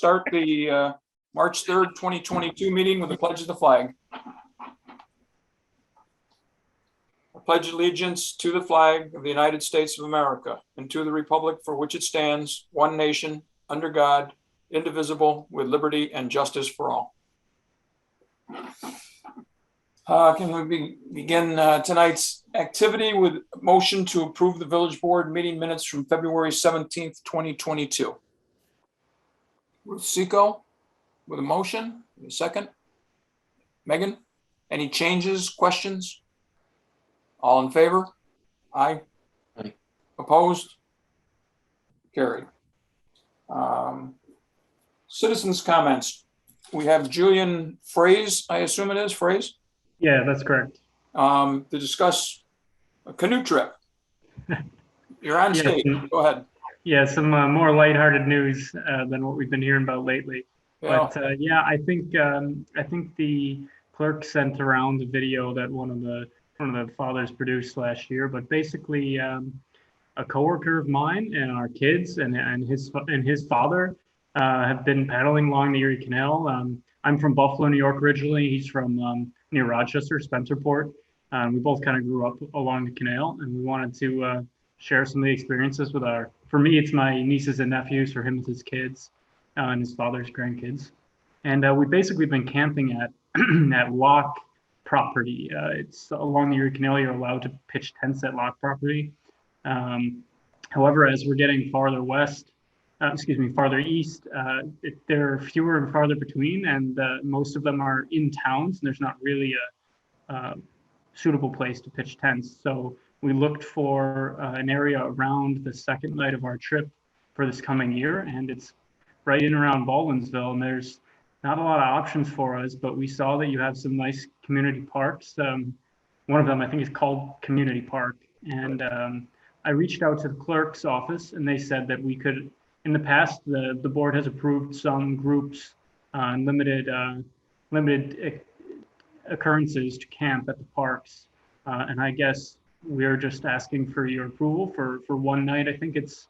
start the March 3rd, 2022 meeting with the pledge of the flag. I pledge allegiance to the flag of the United States of America and to the republic for which it stands, one nation, under God, indivisible, with liberty and justice for all. Can we begin tonight's activity with a motion to approve the village board meeting minutes from February 17th, 2022? Ruth Seco with a motion, a second. Megan, any changes, questions? All in favor? Aye. Aye. Opposed? Carried. Citizens' comments. We have Julian Fraze, I assume it is, Fraze? Yeah, that's correct. To discuss a canoe trip. You're on stage. Go ahead. Yeah, some more lighthearted news than what we've been hearing about lately. Yeah. But yeah, I think the clerk sent around the video that one of the fathers produced last year. But basically, a coworker of mine and our kids and his father have been paddling along the Erie Canal. I'm from Buffalo, New York originally. He's from near Rochester, Spencerport. We both kind of grew up along the canal, and we wanted to share some of the experiences with for me, it's my nieces and nephews, for him, it's his kids, and his father's grandkids. And we've basically been camping at at Lock property. It's along the Erie Canal. You're allowed to pitch tents at Lock property. However, as we're getting farther east, there are fewer and farther between, and most of them are in towns, and there's not really a suitable place to pitch tents. So we looked for an area around the second night of our trip for this coming year, and it's right in around Baldwinsville, and there's not a lot of options for us, but we saw that you have some nice community parks. One of them, I think, is called Community Park, and I reached out to the clerk's office, and they said that we could. In the past, the board has approved some groups on limited occurrences to camp at the parks, and I guess we're just asking for your approval for one night. I think it's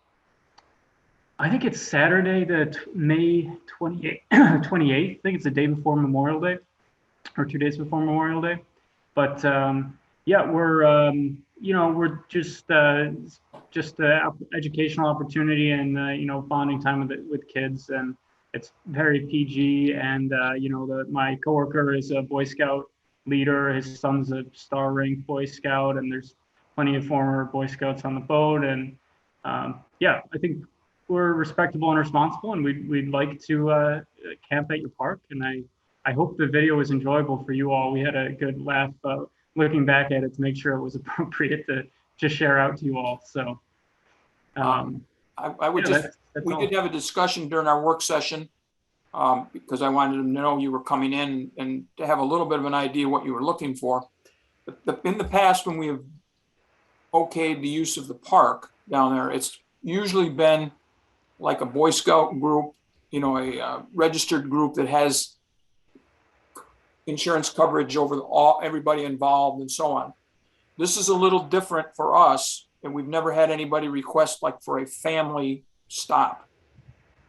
Saturday, May 28th. I think it's the day before Memorial Day, or 2 days before Memorial Day. But yeah, we're just educational opportunity and bonding time with kids, and it's very PG. And my coworker is a Boy Scout leader. His son's a star ranked Boy Scout, and there's plenty of former Boy Scouts on the boat. And yeah, I think we're respectable and responsible, and we'd like to camp at your park. And I hope the video was enjoyable for you all. We had a good laugh looking back at it to make sure it was appropriate to share out to you all. So I would just, we did have a discussion during our work session because I wanted to know you were coming in and to have a little bit of an idea what you were looking for. But in the past, when we have okayed the use of the park down there, it's usually been like a Boy Scout group, a registered group that has insurance coverage over everybody involved and so on. This is a little different for us, and we've never had anybody request like for a family stop.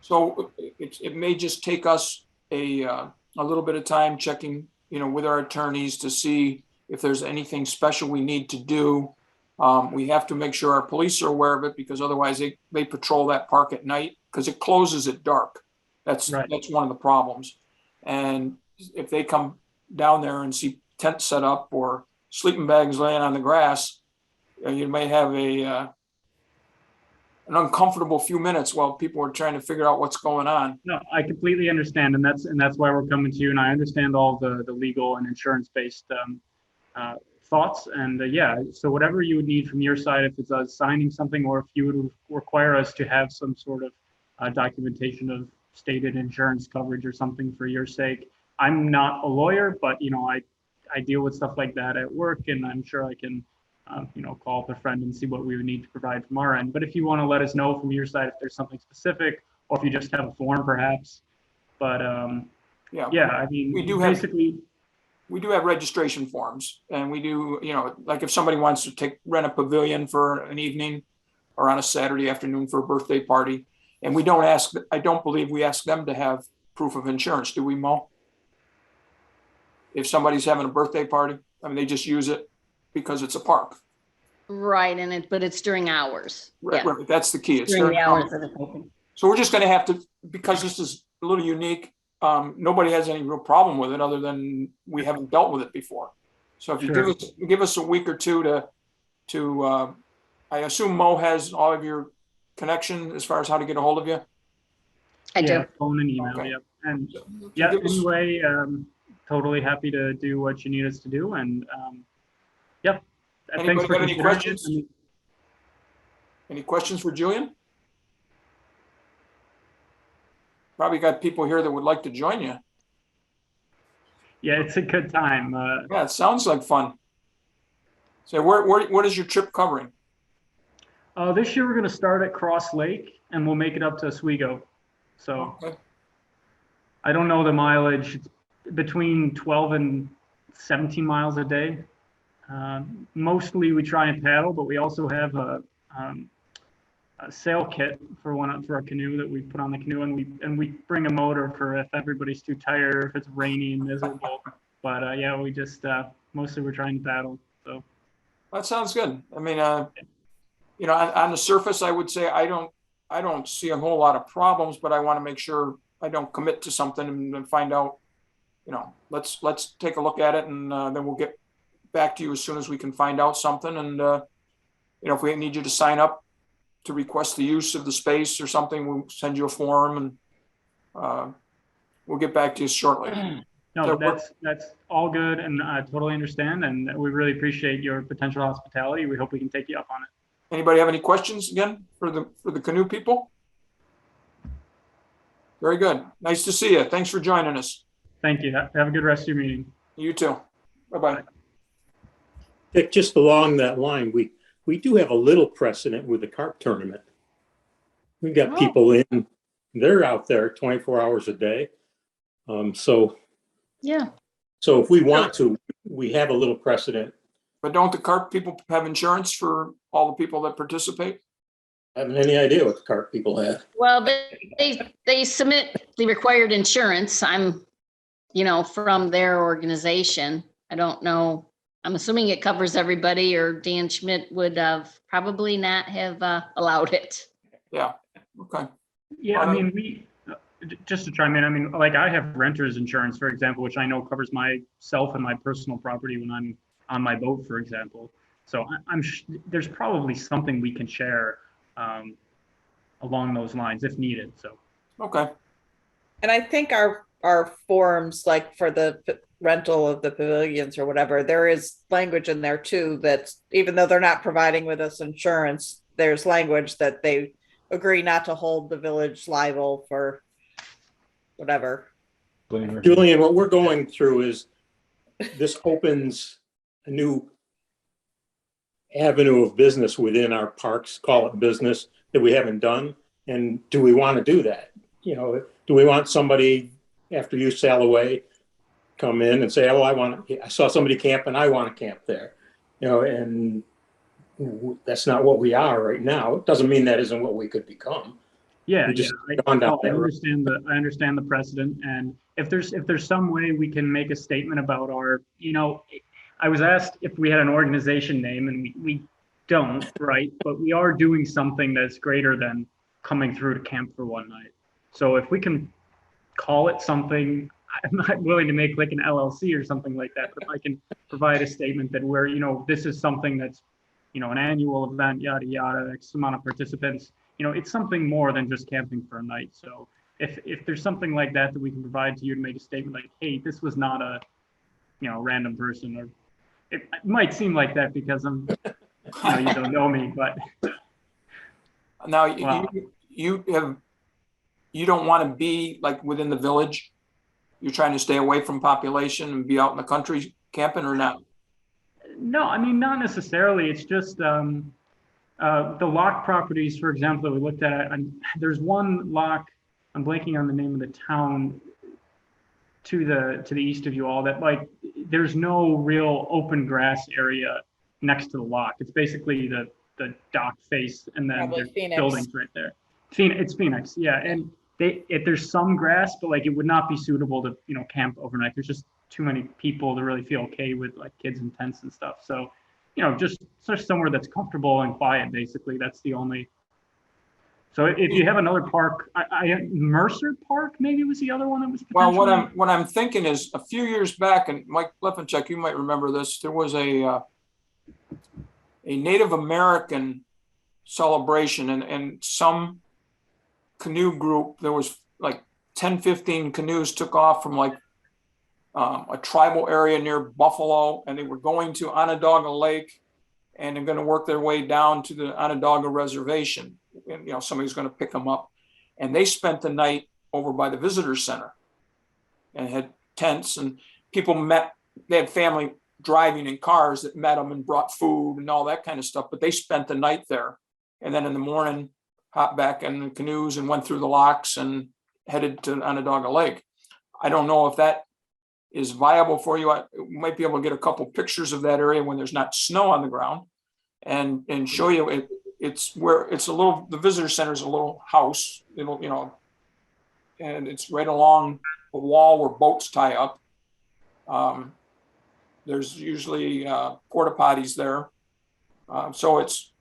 So it may just take us a little bit of time checking, with our attorneys to see if there's anything special we need to do. We have to make sure our police are aware of it, because otherwise they patrol that park at night because it closes at dark. That's right. That's one of the problems. And if they come down there and see tents set up or sleeping bags laying on the grass, you may have an uncomfortable few minutes while people are trying to figure out what's going on. No, I completely understand, and that's why we're coming to you. And I understand all the legal and insurance-based thoughts. And yeah, so whatever you would need from your side, if it's us signing something, or if you would require us to have some sort of documentation of stated insurance coverage or something for your sake. I'm not a lawyer, but I deal with stuff like that at work, and I'm sure I can call up a friend and see what we would need to provide from our end. But if you want to let us know from your side if there's something specific, or if you just have a form perhaps. But yeah, I mean, we do have registration forms, and we do, like if somebody wants to rent a pavilion for an evening or on a Saturday afternoon for a birthday party, And I don't believe we ask them to have proof of insurance, do we, Mo? If somebody's having a birthday party, I mean, they just use it because it's a park. Right, but it's during hours. Right, Yeah. right. That's the key. It's During during the hours hours. that it's open. So we're just going to have to, because this is a little unique. Nobody has any real problem with it other than we haven't dealt with it before. So if you Sure. give us a week or two to I assume Mo has all of your connection as far as how to get a hold of you. I Yeah, do. phone and email. Okay. Yep. And So yeah, give us- anyway, totally happy to do what you need us to do. And yep. Anybody Thanks for got any considering it. questions? I mean, Any questions for Julian? Probably got people here that would like to join you. yeah, it's a good time. Yeah, it sounds like fun. So what is your trip covering? This year we're going to start at Cross Lake and we'll make it up to Oswego. So Okay. I don't know the mileage. It's between 12 and 17 miles a day. Mostly we try and paddle, but we also have a sail kit for a canoe that we put on the canoe, and we bring a motor for if everybody's too tired or if it's rainy and miserable. But yeah, we just mostly we're trying to paddle. So That sounds good. I mean, on the surface, I would say I don't see a whole lot of problems, but I want to make sure I don't commit to something and then find out. Let's take a look at it, and then we'll get back to you as soon as we can find out something. And if we need you to sign up to request the use of the space or something, we'll send you a form, and we'll get back to you shortly. no, that's all good, and I totally understand, and we really appreciate your potential hospitality. We hope we can take you up on it. Anybody have any questions again for the canoe people? Very good. Nice to see you. Thanks for joining us. Thank you. Have a good rest of your meeting. You too. Bye-bye. Dick, just along that line, we do have a little precedent with the carp tournament. We've got people in, they're out there 24 hours a day. Yeah. So if we want to, we have a little precedent. But don't the carp people have insurance for all the people that participate? I haven't any idea what the carp people have. Well, they submit the required insurance. I'm, from their organization. I don't know. I'm assuming it covers everybody, or Dan Schmidt would have probably not have allowed it. Yeah. Okay. Yeah, I mean, just to chime in, I mean, like I have renter's insurance, for example, which I know covers myself and my personal property when I'm on my boat, for example. So there's probably something we can share along those lines if needed. So. Okay. And I think our forms, like for the rental of the pavilions or whatever, there is language in there too, that even though they're not providing with us insurance, there's language that they agree not to hold the village liable for whatever. Julian, what we're going through is this opens a new avenue of business within our parks, call it business, that we haven't done. And do we want to do that? Do we want somebody after you sail away, come in and say, oh, I saw somebody camp and I want to camp there, and that's not what we are right now. It doesn't mean that isn't what we could become. Yeah, I understand the precedent, and if there's some way we can make a statement about our, I was asked if we had an organization name, and we don't, right? But we are doing something that's greater than coming through to camp for one night. So if we can call it something, I'm not willing to make like an LLC or something like that, but if I can provide a statement that we're, this is something that's, an annual event, yada, yada, X amount of participants, it's something more than just camping for a night. So if there's something like that we can provide to you to make a statement like, hey, this was not a, random person, or it might seem like that because I'm, you don't know me, but. Now, Wow. you don't want to be like within the village? You're trying to stay away from population and be out in the country camping, or not? No, I mean, not necessarily. It's just the lock properties, for example, that we looked at. There's one lock, I'm blanking on the name of the town to the east of you all, that like there's no real open grass area next to the lock. It's basically the dock face, and then Probably there's Phoenix. buildings right there. It's Phoenix, yeah, and there's some grass, but like it would not be suitable to, camp overnight. There's just too many people to really feel okay with like kids in tents and stuff. So, just somewhere that's comfortable and quiet, basically. That's the only. So if you have another park, Mercer Park maybe was the other one that was potentially. Well, what I'm thinking is a few years back, and Mike Lefanchuk, you might remember this, there was a Native American celebration and some canoe group, there was like 10, 15 canoes took off from like a tribal area near Buffalo, and they were going to Onondaga Lake, and they're going to work their way down to the Onondaga Reservation. And, somebody's going to pick them up. And they spent the night over by the visitor center and had tents, and people met, they had family driving in cars that met them and brought food and all that kind of stuff, but they spent the night there. And then in the morning, hopped back in the canoes and went through the locks and headed to Onondaga Lake. I don't know if that is viable for you. I might be able to get a couple pictures of that area when there's not snow on the ground and show you it. It's where it's the visitor center is a little house, and it's right along a wall where boats tie up. There's usually porta potties there. So it's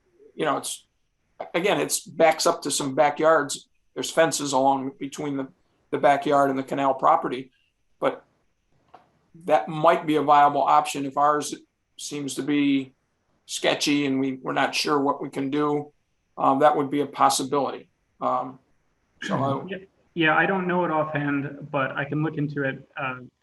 backs up to some backyards. There's fences along between the backyard and the canal property, but that might be a viable option if ours seems to be sketchy and we're not sure what we can do. That would be a possibility. Yeah, I don't know it offhand, but I can look into it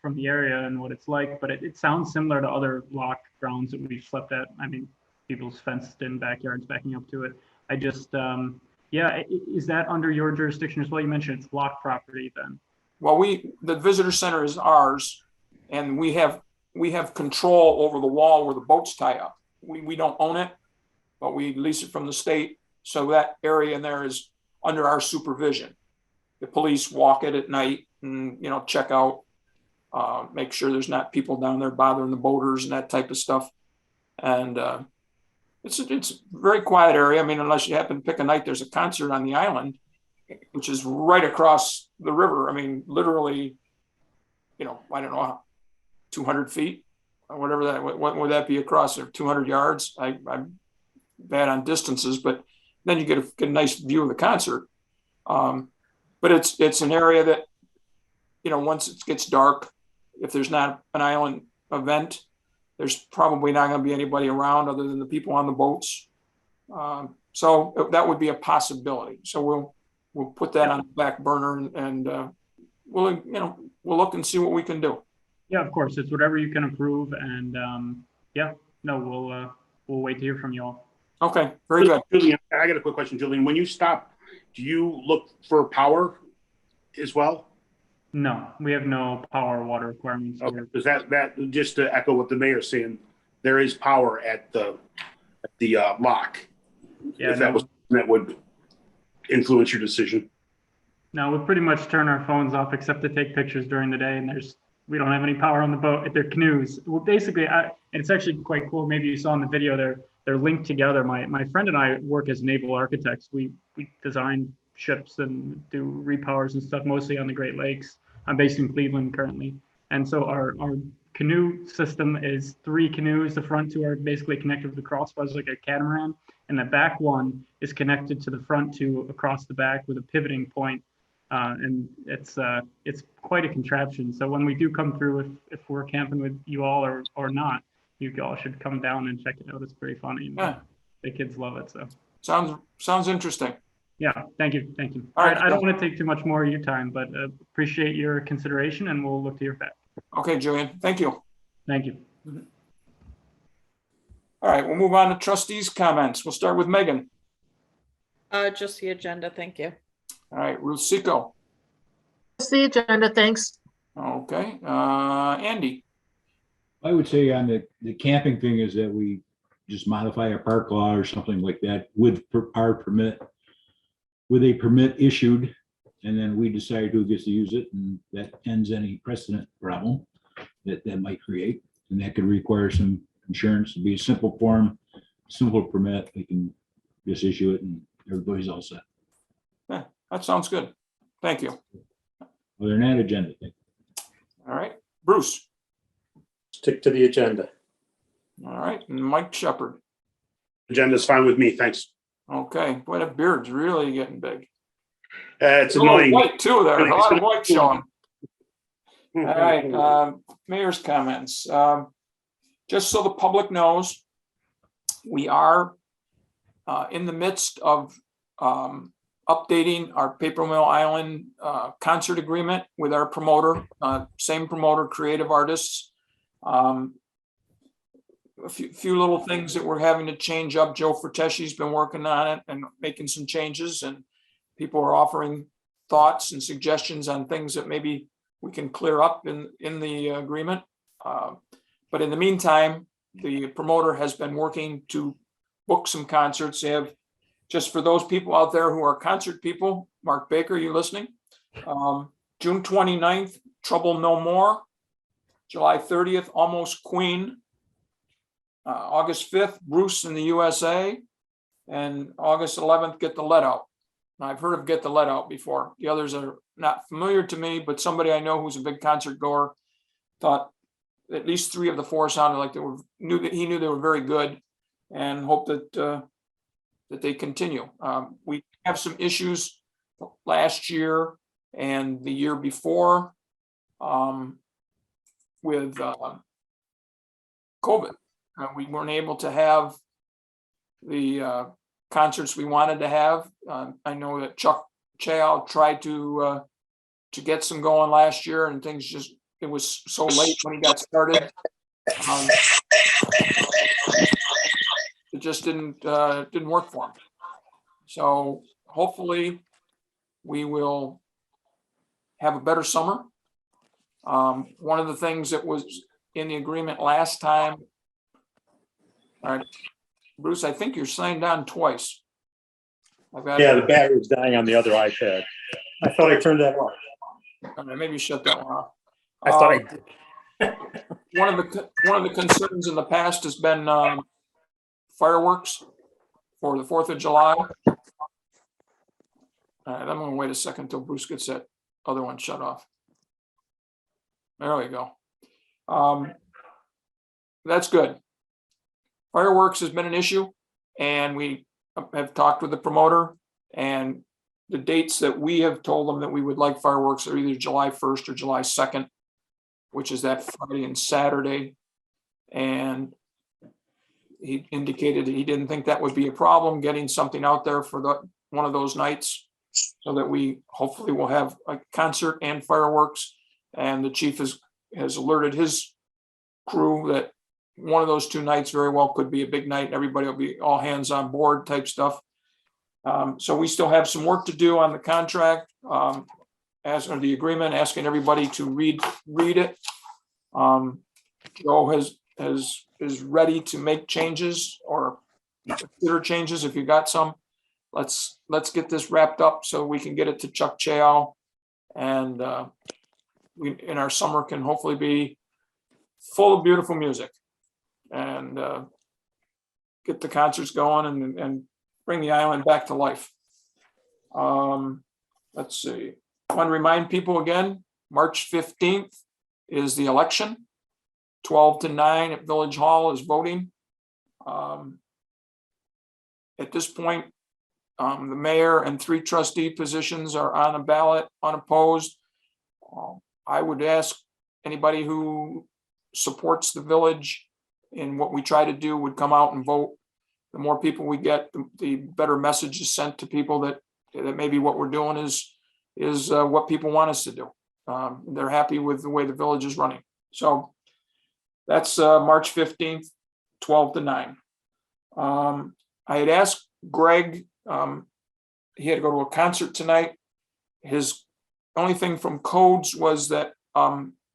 from the area and what it's like. But it sounds similar to other lock grounds that we've slept at. I mean, people's fenced-in backyards backing up to it. I just, is that under your jurisdiction as well? You mentioned it's lock property then. Well, the visitor center is ours, and we have control over the wall where the boats tie up. We don't own it, but we lease it from the state. So that area in there is under our supervision. The police walk it at night and, check out, make sure there's not people down there bothering the boaters and that type of stuff. And it's a very quiet area. I mean, unless you happen to pick a night, there's a concert on the island, which is right across the river. I mean, literally, I don't know, 200 feet or whatever that, what would that be across there? 200 yards. I'm bad on distances, but then you get a nice view of the concert. But it's an area that, once it gets dark, if there's not an island event, there's probably not going to be anybody around other than the people on the boats. So that would be a possibility. So we'll put that on the back burner and we'll look and see what we can do. Yeah, of course, it's whatever you can approve, and we'll wait to hear from you all. Okay, very good. Julian, I got a quick question, Julian. When you stop, do you look for power as well? No, we have no power or water requirements. Okay, because that just to echo what the mayor's saying, there is power at the lock. Yeah, if that would influence your decision. No, we pretty much turn our phones off except to take pictures during the day, and we don't have any power on the boat at their canoes. Well, basically, and it's actually quite cool. Maybe you saw in the video they're linked together. My friend and I work as naval architects. We design ships and do repowers and stuff, mostly on the Great Lakes. I'm based in Cleveland currently. And so our canoe system is 3 canoes. The front 2 are basically connected with the crossbars like a catamaran. And the back one is connected to the front 2 across the back with a pivoting point. And it's quite a contraption. So when we do come through, if we're camping with you all or not, you all should come down and check it out. It's pretty funny. And yeah. The kids love it. So sounds interesting. Yeah, thank you. All right. I don't want to take too much more of your time, but appreciate your consideration, and we'll look to your feedback. Okay, Julian. Thank you. Thank you. All right, we'll move on to trustees' comments. We'll start with Megan. Just the agenda, thank you. All right, Ruth Seco. Just the agenda, thanks. Okay, Andy. I would say on the camping thing is that we just modify our park law or something like that with our permit, with a permit issued, and then we decide who gets to use it, and that ends any precedent problem that might create. And that could require some insurance. To be a simple form, simple permit. We can just issue it and everybody's all set. That sounds good. Thank you. Other than that, agenda thing. All right, Bruce. Stick to the agenda. All right, and Mike Shepherd. Agenda's fine with me, thanks. Okay, boy, that beard's really getting big. It's A little annoying. white too there, a lot of white showing. All All right, mayor's comments. Just so the public knows, we are in the midst of updating our Paper Mill Island concert agreement with our promoter, same promoter, Creative Artists. A few little things that we're having to change up. Joe Ferteschi's been working on it and making some changes, and people are offering thoughts and suggestions on things that maybe we can clear up in the agreement. But in the meantime, the promoter has been working to book some concerts. They have, just for those people out there who are concert people, Mark Baker, you listening? June 29th, Trouble No More. July 30th, Almost Queen. August 5th, Bruce in the USA. And August 11th, Get the Let Out. Now, I've heard of Get the Let Out before. The others are not familiar to me, but somebody I know who's a big concert goer thought at least 3 of the 4 sounded like he knew they were very good, and hope that they continue. We have some issues last year and the year before with COVID. We weren't able to have the concerts we wanted to have. I know that Chuck Chow tried to get some going last year, and things just, it was so late when he got started. It just didn't work for him. So hopefully we will have a better summer. One of the things that was in the agreement last time. All right, Bruce, I think you're signed on twice. Yeah, the battery's dying on the other iPad. I thought I turned that off. Maybe shut that one off. I thought I did. One of the concerns in the past has been fireworks for the 4th of July. All right, I'm gonna wait a second until Bruce gets that other one shut off. There we go. That's good. Fireworks has been an issue, and we have talked with the promoter, and the dates that we have told them that we would like fireworks are either July 1st or July 2nd, which is that Friday and Saturday. And he indicated that he didn't think that would be a problem, getting something out there for one of those nights, so that we hopefully will have a concert and fireworks. And the chief has alerted his crew that one of those 2 nights very well could be a big night, and everybody will be all hands on board type stuff. So we still have some work to do on the contract, as or the agreement, asking everybody to read it. Joe is ready to make changes or consider changes if you got some. Let's get this wrapped up so we can get it to Chuck Chow, and we in our summer can hopefully be full of beautiful music, and get the concerts going and bring the island back to life. Let's see. I want to remind people again, March 15th is the election. 12 to 9 at Village Hall is voting. At this point, the mayor and 3 trustee positions are on the ballot, unopposed. I would ask anybody who supports the village in what we try to do would come out and vote. The more people we get, the better message is sent to people that maybe what we're doing is what people want us to do. They're happy with the way the village is running. So that's March 15th, 12 to 9. I had asked Greg, he had to go to a concert tonight. His only thing from codes was that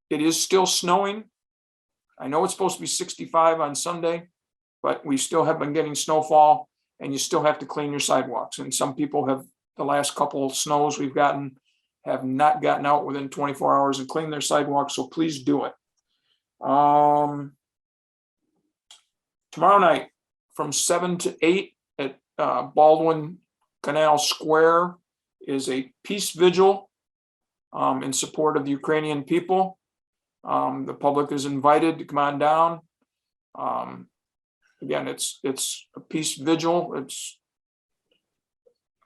it is still snowing. I know it's supposed to be 65 on Sunday, but we still have been getting snowfall, and you still have to clean your sidewalks. And some people have, the last couple of snows we've gotten, have not gotten out within 24 hours and cleaned their sidewalks. So please do it. Tomorrow night from 7 to 8 at Baldwin Canal Square is a peace vigil in support of the Ukrainian people. The public is invited to come on down. Again, it's a peace vigil.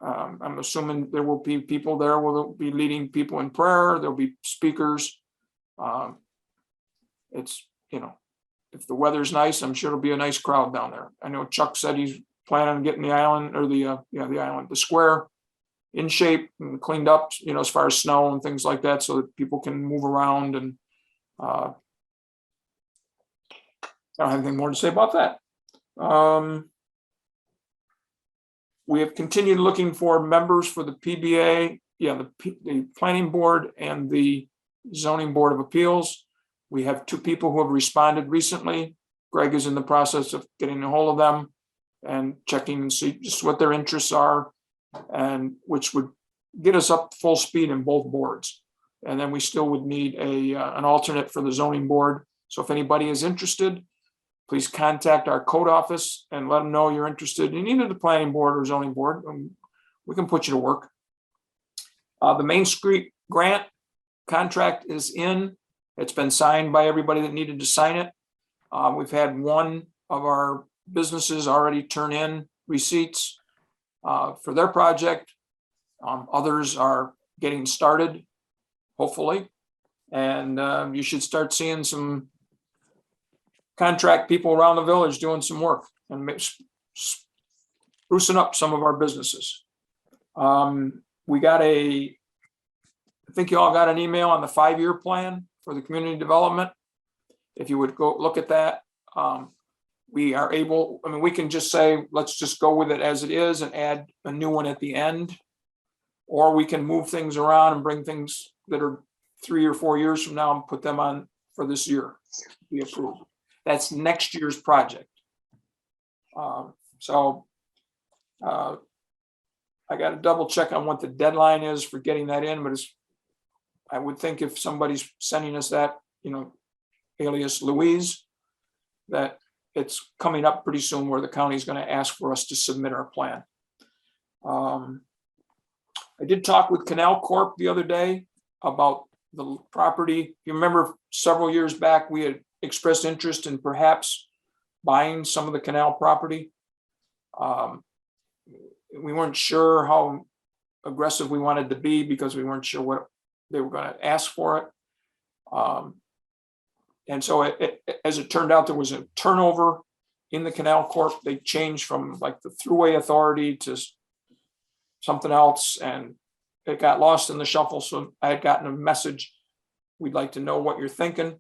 I'm assuming there will be people there. Will be leading people in prayer. There'll be speakers. It's, if the weather's nice, I'm sure it'll be a nice crowd down there. I know Chuck said he's planning on getting the island or the square in shape and cleaned up, as far as snow and things like that, so that people can move around. And I don't have anything more to say about that. We have continued looking for members for the PBA, the Planning Board and the Zoning Board of Appeals. We have 2 people who have responded recently. Greg is in the process of getting a hold of them and checking and see just what their interests are, and which would get us up full speed in both boards. And then we still would need an alternate for the Zoning Board. So if anybody is interested, please contact our code office and let them know you're interested in either the Planning Board or Zoning Board. We can put you to work. The Main Street grant contract is in. It's been signed by everybody that needed to sign it. We've had one of our businesses already turn in receipts for their project. Others are getting started, hopefully. And you should start seeing some contract people around the village doing some work and sprucing up some of our businesses. We got I think you all got an email on the 5-year plan for the community development. If you would go look at that, we are able, we can just say, let's just go with it as it is and add a new one at the end. Or we can move things around and bring things that are 3 or 4 years from now and put them on for this year. We approve. That's next year's project. I got to double check on what the deadline is for getting that in, but I would think if somebody's sending us that, alias Louise, that it's coming up pretty soon where the county is going to ask for us to submit our plan. I did talk with Canal Corp the other day about the property. You remember several years back, we had expressed interest in perhaps buying some of the canal property. We weren't sure how aggressive we wanted to be because we weren't sure what they were going to ask for it. And so as it turned out, there was a turnover in the Canal Corp. They changed from like the Thruway Authority to something else, and it got lost in the shuffle. So I had gotten a message. We'd like to know what you're thinking.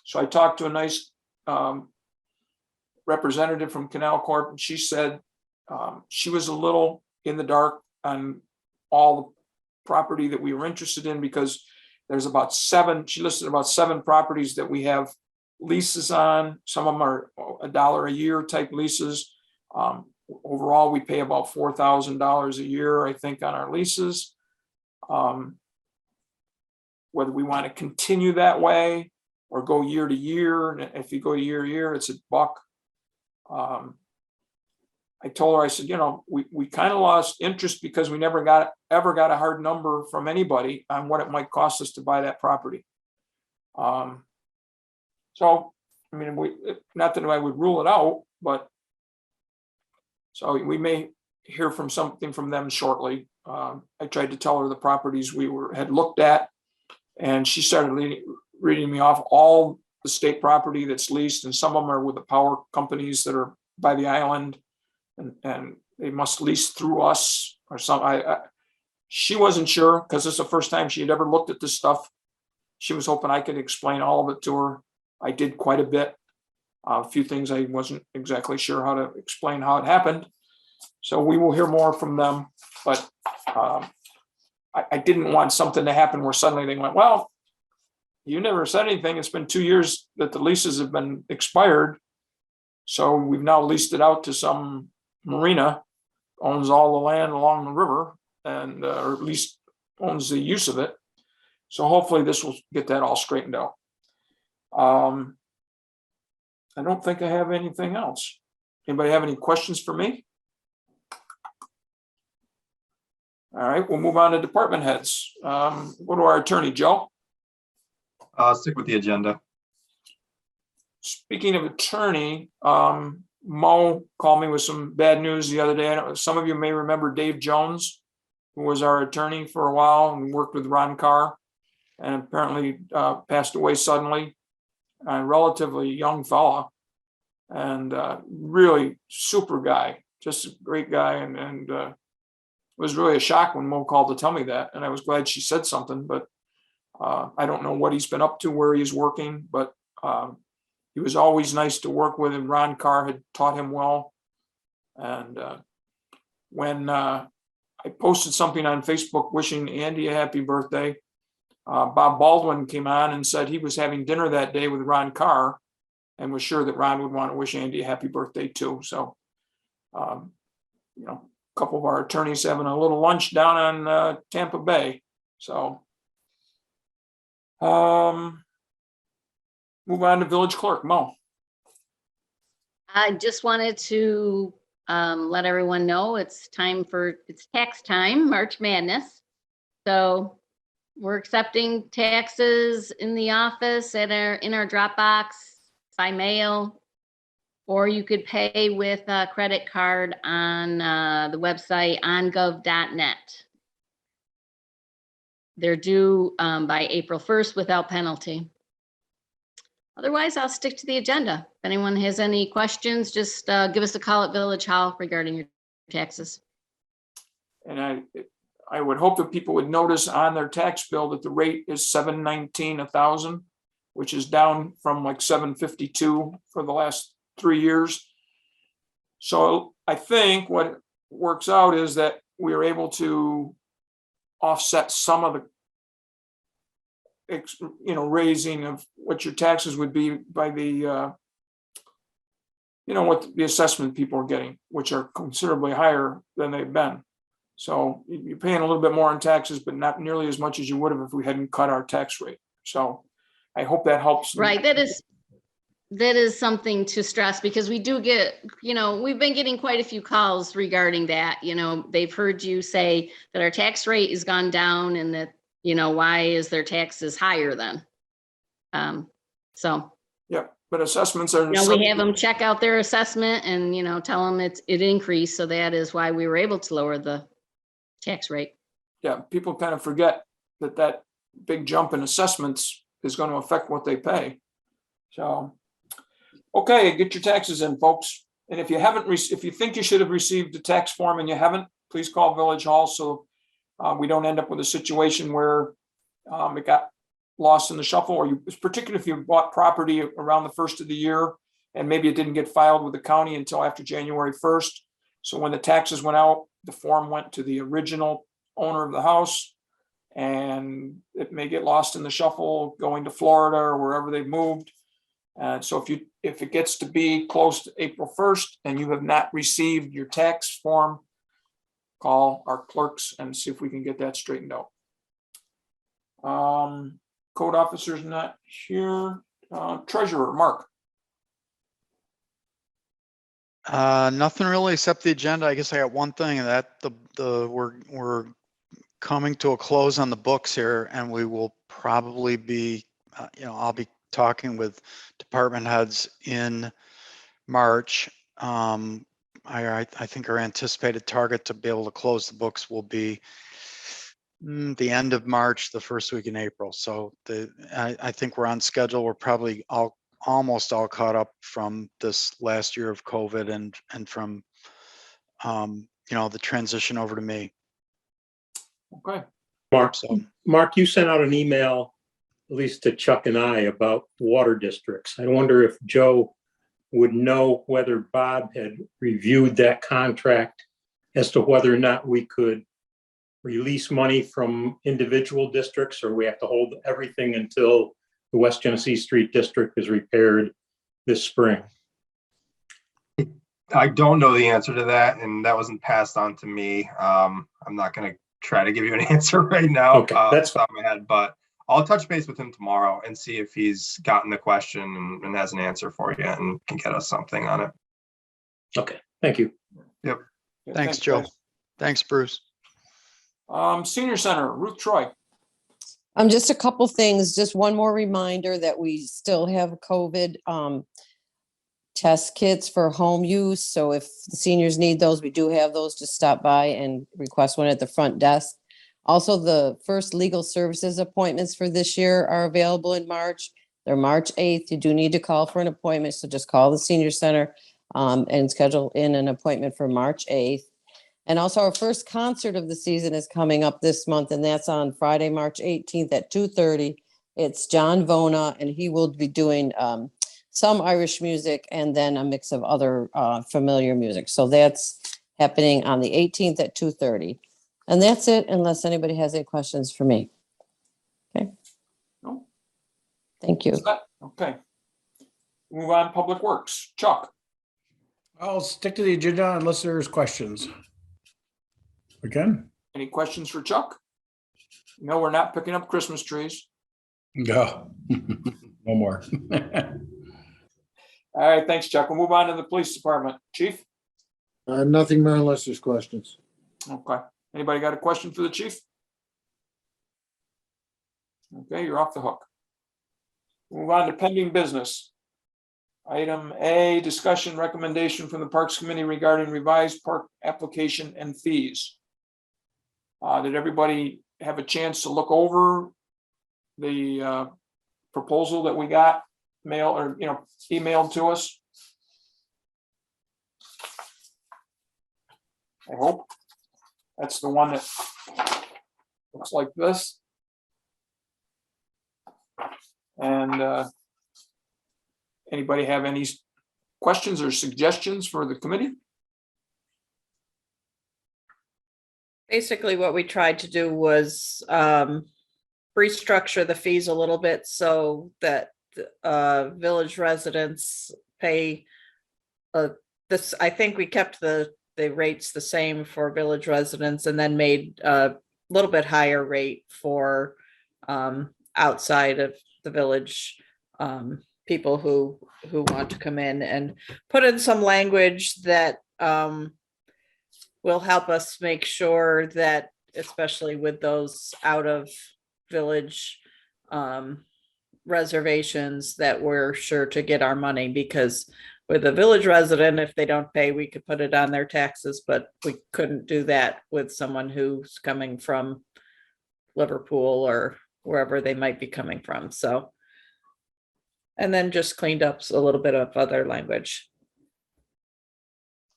So I talked to a nice representative from Canal Corp, and she said she was a little in the dark on all the property that we were interested in because there's about 7, she listed about 7 properties that we have leases on. Some of them are $1 a year type leases. Overall, we pay about $4,000 a year, I think, on our leases. Whether we want to continue that way or go year to year. And if you go year to year, it's $1. I told her, I said, we kind of lost interest because we never ever got a hard number from anybody on what it might cost us to buy that property. Not that I would rule it out, but so we may hear from something from them shortly. I tried to tell her the properties we had looked at, and she started reading me off all the state property that's leased, and some of them are with the power companies that are by the island. And they must lease through us or something. She wasn't sure because this is the first time she had ever looked at this stuff. She was hoping I could explain all of it to her. I did quite a bit. A few things I wasn't exactly sure how to explain how it happened. So we will hear more from them. But I didn't want something to happen where suddenly they went, well, you never said anything. It's been 2 years that the leases have been expired. So we've now leased it out to some marina, owns all the land along the river, and or at least owns the use of it. So hopefully this will get that all straightened out. I don't think I have anything else. Anybody have any questions for me? All right, we'll move on to department heads. Go to our attorney, Joe. Stick with the agenda. Speaking of attorney, Mo called me with some bad news the other day. I know some of you may remember Dave Jones, who was our attorney for a while and worked with Ron Carr, and apparently passed away suddenly. A relatively young fella, and really super guy, just a great guy, and it was really a shock when Mo called to tell me that, and I was glad she said something, but I don't know what he's been up to, where he's working, but he was always nice to work with, and Ron Carr had taught him well. And when I posted something on Facebook wishing Andy a happy birthday, Bob Baldwin came on and said he was having dinner that day with Ron Carr and was sure that Ron would want to wish Andy a happy birthday too. So, a couple of our attorneys having a little lunch down on Tampa Bay. So, move on to village clerk, Mo. I just wanted to let everyone know it's tax time, March Madness. So we're accepting taxes in the office in our Dropbox by mail, or you could pay with a credit card on the website ongov.net. They're due by April 1st without penalty. Otherwise, I'll stick to the agenda. If anyone has any questions, just give us a call at Village Hall regarding your taxes. And I would hope that people would notice on their tax bill that the rate is $719 a thousand, which is down from like $752 for the last 3 years. So I think what works out is that we are able to offset some of the raising of what your taxes would be by the what the assessment people are getting, which are considerably higher than they've been. So you're paying a little bit more in taxes, but not nearly as much as you would have if we hadn't cut our tax rate. So I hope that helps. Right, that is something to stress, because we do get, we've been getting quite a few calls regarding that. They've heard you say that our tax rate has gone down and that, why is their taxes higher then? Yeah, but assessments are. We have them check out their assessment and, tell them it increased. So that is why we were able to lower the tax rate. Yeah, people kind of forget that big jump in assessments is going to affect what they pay. So, okay, get your taxes in, folks. And if you haven't, if you think you should have received a tax form and you haven't, please call Village Hall so we don't end up with a situation where it got lost in the shuffle, or particularly if you bought property around the first of the year and maybe it didn't get filed with the county until after January 1st. So when the taxes went out, the form went to the original owner of the house, and it may get lost in the shuffle going to Florida or wherever they've moved. So if it gets to be close to April 1st and you have not received your tax form, call our clerks and see if we can get that straightened out. Code officer's not here. Treasurer, Mark. Nothing really except the agenda. I guess I got one thing, that we're coming to a close on the books here, and we will probably be, I'll be talking with department heads in March. I think our anticipated target to be able to close the books will be the end of March, the first week in April. So I think we're on schedule. We're probably almost all caught up from this last year of COVID and from the transition over to me. Okay. Mark, you sent out an email, at least to Chuck and I, about water districts. I wonder if Joe would know whether Bob had reviewed that contract as to whether or not we could release money from individual districts, or we have to hold everything until the West Genesee Street District is repaired this spring. I don't know the answer to that, and that wasn't passed on to me. I'm not going to try to give you an answer right now. Okay, that's off my head, but I'll touch base with him tomorrow and see if he's gotten the question and has an answer for you and can get us something on it. okay. Thank you. Yep. Thanks, Joe. Guys. Thanks, Bruce. Senior Center, Ruth Troy. Just a couple things, just one more reminder that we still have COVID test kits for home use. So if the seniors need those, we do have those. Just stop by and request one at the front desk. Also, the first legal services appointments for this year are available in March. They're March 8th. You do need to call for an appointment, so just call the Senior Center and schedule in an appointment for March 8th. And also our first concert of the season is coming up this month, and that's on Friday, March 18th at 2:30. It's John Vona, and he will be doing some Irish music and then a mix of other familiar music. So that's happening on the 18th at 2:30. And that's it, unless anybody has any questions for me. Okay. No. Thank you. Okay. Move on, Public Works. Chuck. I'll stick to the agenda unless there's questions. Again? Any questions for Chuck? No, we're not picking up Christmas trees. No. No more. All right, thanks, Chuck. We'll move on to the Police Department. Chief? Nothing more unless there's questions. Okay. Anybody got a question for the chief? Okay, you're off the hook. Move on to pending business. Item A, discussion recommendation from the Parks Committee regarding revised park application and fees. Did everybody have a chance to look over the proposal that we got emailed to us? I hope. That's the one that looks like this. And anybody have any questions or suggestions for the committee? Basically, what we tried to do was restructure the fees a little bit so that village residents pay this. I think we kept the rates the same for village residents and then made a little bit higher rate for outside of the village people who want to come in, and put in some language that will help us make sure that, especially with those out of village reservations, that we're sure to get our money, because with a village resident, if they don't pay, we could put it on their taxes, but we couldn't do that with someone who's coming from Liverpool or wherever they might be coming from. So, and then just cleaned up a little bit of other language.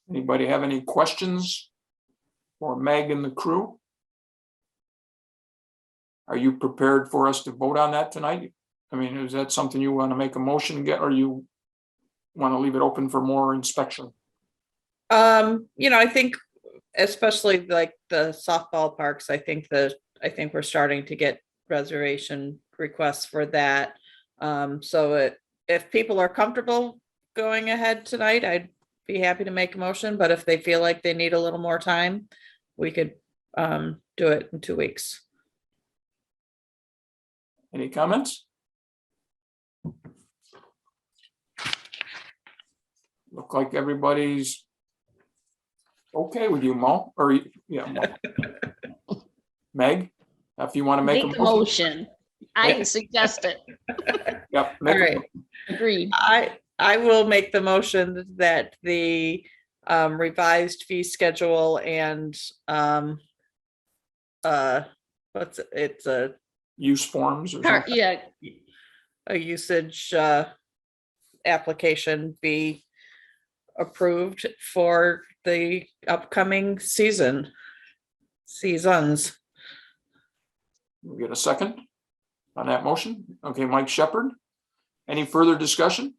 Anybody have any questions for Meg and the crew? Are you prepared for us to vote on that tonight? I mean, is that something you want to make a motion and get, or you want to leave it open for more inspection? I think especially like the softball parks, I think we're starting to get reservation requests for that. So if people are comfortable going ahead tonight, I'd be happy to make a motion, but if they feel like they need a little more time, we could do it in 2 weeks. Any comments? Look like everybody's okay with you, Mo, or yeah, Mo. Meg, if you want to make a motion. I suggest it. Yep. All right. Agreed. I will make the motion that the revised fee schedule and it's a use forms or something. Yeah, a usage application be approved for the upcoming seasons. We get a second on that motion? Okay, Mike Shepherd. Any further discussion?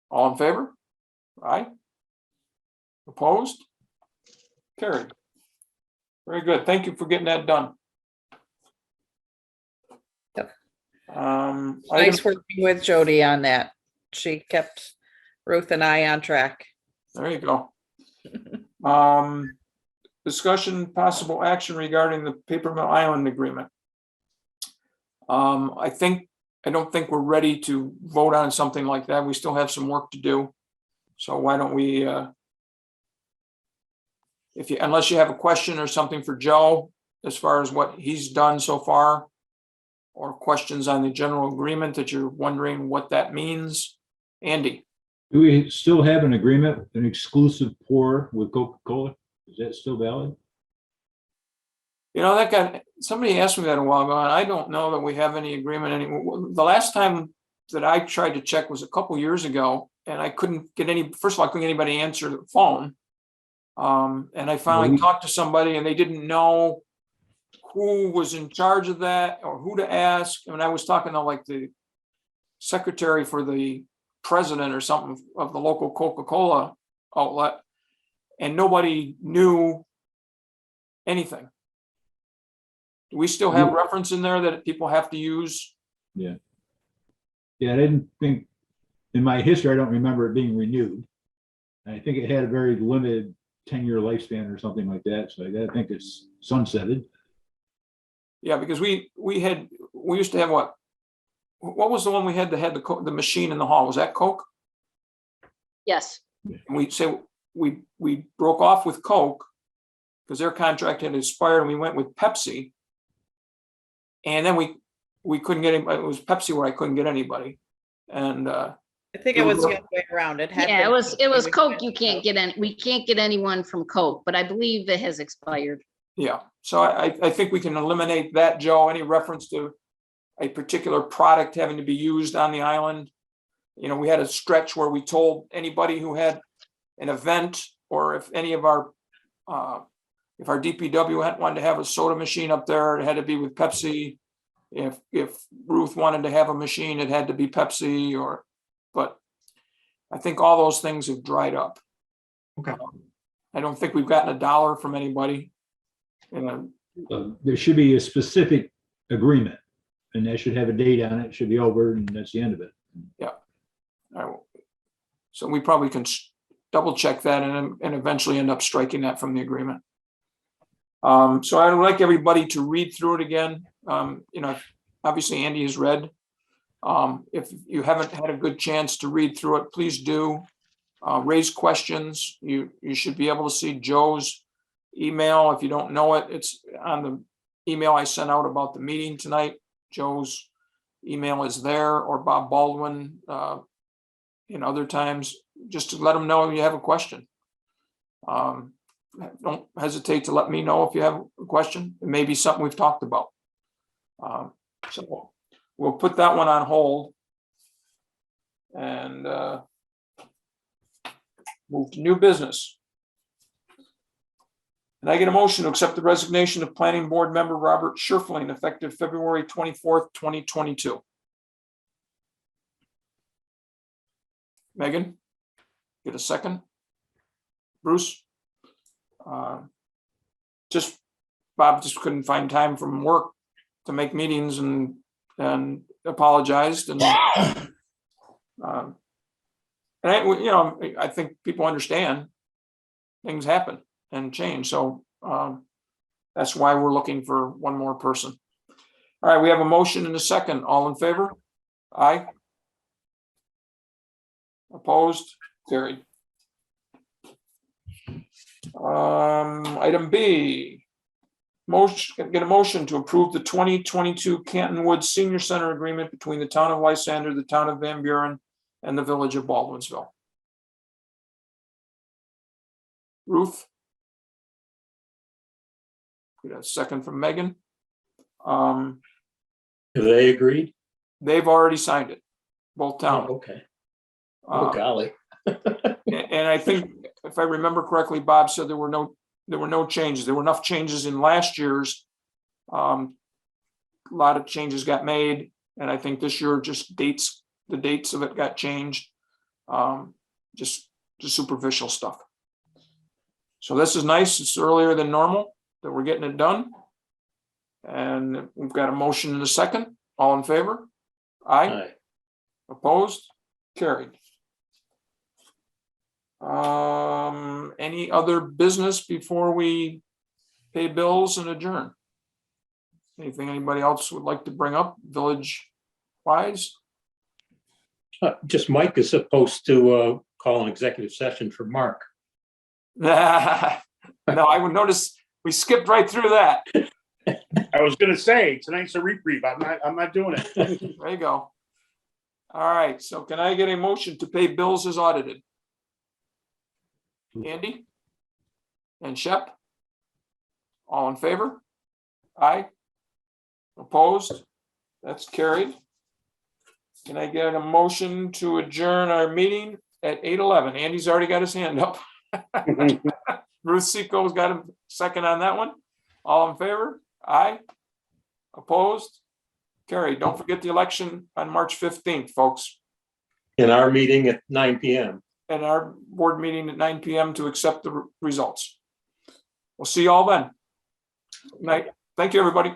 All in favor? Aye. Opposed? Carried. Very good. Thank you for getting that done. Yep. Item, Nice working with Jody on that. She kept Ruth and I on track. there you go. Discussion possible action regarding the Paper Mill Island agreement. I don't think we're ready to vote on something like that. We still have some work to do. So why don't we if you, unless you have a question or something for Joe, as far as what he's done so far, or questions on the general agreement that you're wondering what that means. Andy? Do we still have an agreement, an exclusive pour with Coca-Cola? Is that still valid? You know, that guy, somebody asked me that a while ago, and I don't know that we have any agreement anymore. The last time that I tried to check was a couple years ago, and I couldn't get any, first of all, I couldn't get anybody to answer the phone. And I finally talked to somebody and they didn't know who was in charge of that or who to ask. And I was talking to like the secretary for the president or something of the local Coca-Cola outlet, and nobody knew anything. Do we still have reference in there that people have to use? Yeah. Yeah, I didn't think, in my history, I don't remember it being renewed. I think it had a very limited 10-year lifespan or something like that. So I think it's sunsetted. Yeah, because we used to have what was the one we had that had the machine in the hall? Was that Coke? Yes. And we broke off with Coke because their contract had expired, and we went with Pepsi. And then we couldn't get anybody. It was Pepsi where I couldn't get anybody. And I think it was the other way around. It had. Yeah, been- it was Coke. You can't get any, we can't get anyone from Coke, but I believe it has expired. yeah, so I think we can eliminate that, Joe, any reference to a particular product having to be used on the island. You know, we had a stretch where we told anybody who had an event, or if any of our, if our DPW wanted to have a soda machine up there, it had to be with Pepsi. If Ruth wanted to have a machine, it had to be Pepsi, but I think all those things have dried up. Okay. I don't think we've gotten $1 from anybody. And There should be a specific agreement, and that should have a date on it. It should be over, and that's the end of it. so we probably can double check that and eventually end up striking that from the agreement. So I would like everybody to read through it again. You know, obviously Andy has read. If you haven't had a good chance to read through it, please do. Raise questions. You should be able to see Joe's email. If you don't know it, it's on the email I sent out about the meeting tonight. Joe's email is there, or Bob Baldwin, in other times, just to let them know you have a question. Don't hesitate to let me know if you have a question. It may be something we've talked about. So we'll put that one on hold and move to new business. And I get a motion to accept the resignation of Planning Board member Robert Scherfling effective February 24th, 2022. Megan, get a second. Bruce? Bob just couldn't find time from work to make meetings and apologized. And I think people understand things happen and change. So that's why we're looking for one more person. All right, we have a motion and a second. All in favor? Aye. Opposed? Carried. Item B, get a motion to approve the 2022 Cantonwood Senior Center Agreement between the town of Lysander, the town of Van Buren, and the village of Baldwinsville. Ruth? We got a second from Megan. Have they agreed? They've already signed it, both towns. Oh, okay. Oh, golly. And I think, if I remember correctly, Bob said there were no changes. There were enough changes in last year's. A lot of changes got made, and I think this year just the dates of it got changed. Just superficial stuff. So this is nice. It's earlier than normal that we're getting it done. And we've got a motion and a second. All in favor? Aye. Aye. Opposed? Carried. Any other business before we pay bills and adjourn? Anything anybody else would like to bring up village wise? Just Mike is supposed to call an executive session for Mark. Yeah, No, I would notice we skipped right through that. I was gonna say, tonight's a reprieve. I'm not doing it. There you go. All right, so can I get a motion to pay bills as audited? Andy? And Shep? All in favor? Aye. Opposed? That's carried. Can I get a motion to adjourn our meeting at 8:11? Andy's already got his hand up. Ruth Seco's got a second on that one. All in favor? Aye. Opposed? Carried. Don't forget the election on March 15th, folks, In our meeting at 9 PM. and our board meeting at 9 PM to accept the results. We'll see you all then. Night. Thank you, everybody.